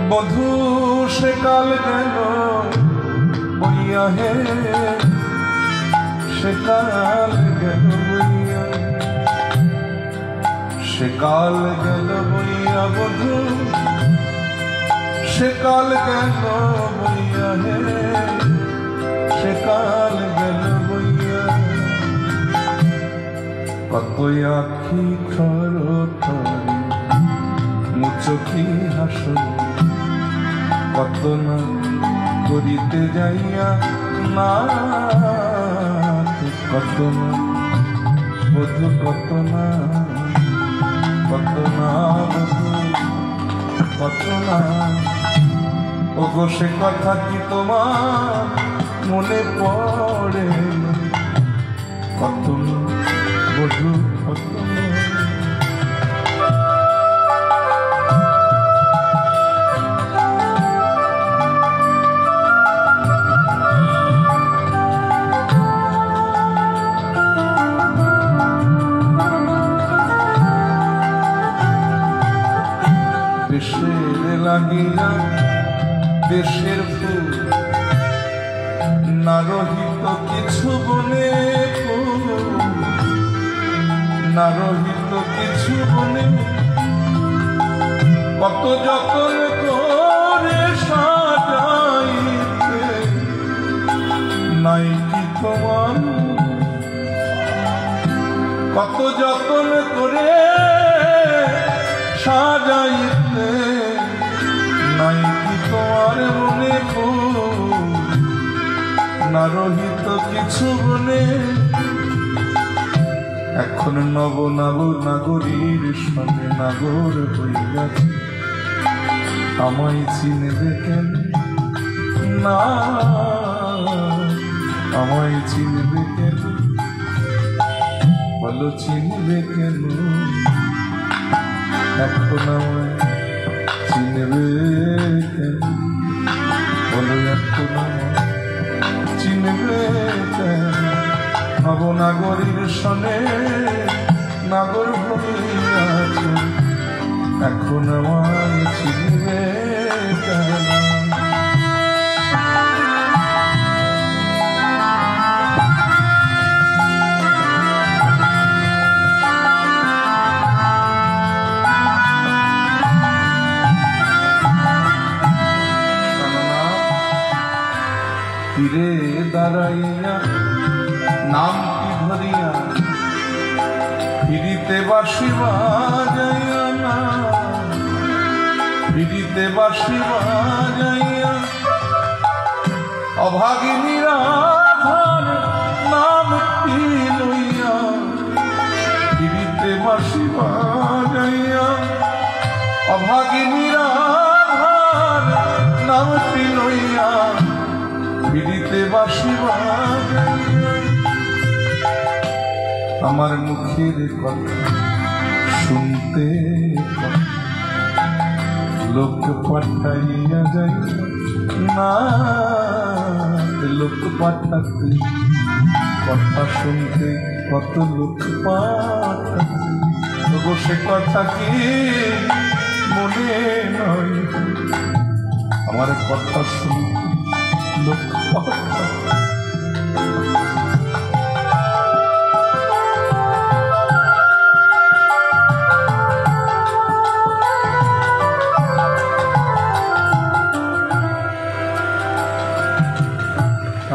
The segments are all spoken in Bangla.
বধূ সে কাল গেল বইয়া হে, সে কাল গেল বইয়া, সে কাল গেল বইয়া বধূ, সে কাল গেল বইয়া হে, সে কাল গেল বইয়া। কত আখি খর খরে মুচকি হাসল, কত না করিতে যাইয়া না, কত না বধূ, কত না বধূ, কত না। ওগো সে কথা কি তোমার মনে পড়ে, কত না বধূ, কত না। দেশের লাগিয়া দেশের ফুল না রহিত কিছু বনে, না রহিত কিছু বনে, কত যতন করে সাজাইতে নাই কি তোমার, কত যতন করে সাজাইতে নাই কি তোমার মনে ফুল, না রহিত কিছু বনে। এখন নব নব নাগরীর সঙ্গে নাগর হইয়াছে, আমায় চিনবে কেন না, আমায় চিনবে কেন, বলো চিনবে কেন, এখন আমায় চিনবে কেন, বলো এখন আমায় চিনবে কেন। নবনাগরীর সনে নাগর হইয়াছে, এখন আমায় চিনবে কেন। তীরে দাঁড়াইয়া নাম কি ধরিয়া ফিরিতে বাঁশি বাজাইয়া না, ফিরিতে বাঁশি বাজাইয়া অভাগিনী রাধার নামটি লইয়া, ফিরিতে বাঁশি বাজাইয়া অভাগিনী রাধার নামটি লইয়া, ফিরিতে বাঁশি বাজাইয়া। আমার মুখের কথা শুনতে লোক পাঠাইয়া যাই না, লোক পাঠাতে কথা শুনতে কত লোক পাঠাতে, তবু সে কথা কি মনে নয়, আমার কথা শুনতে লোক পাঠাতে।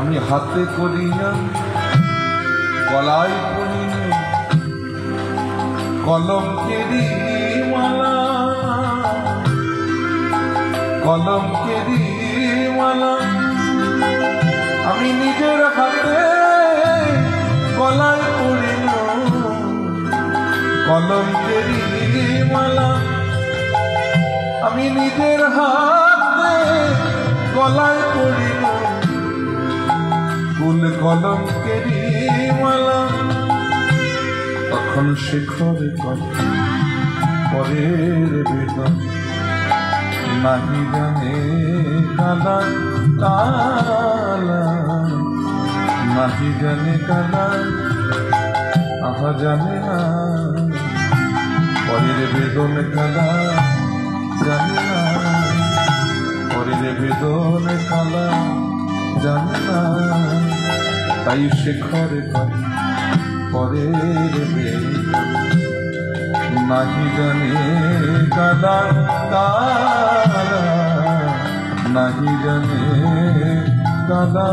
আমি হাতে করিয়া গলায় পরিল কলঙ্কেরি মালা, কলঙ্কেরি মালা, আমি নিজের হাতে গলায় পরিল কলঙ্কেরি মালা, আমি নিজের হাতে গলায় পরিল ফুল কলঙ্কেরি মালা। তখন শেখর কথা পরের বেদন নাহি জানে কালা কালা, নাহি জানে কালা, আহা জানে না পরের বেদন কালা জানে না। ঘরের বেদন কালা জানে না, তাই সে ঘরে ঘরে পরের নাহি জানে কালা তারা, নাহি জানে কালা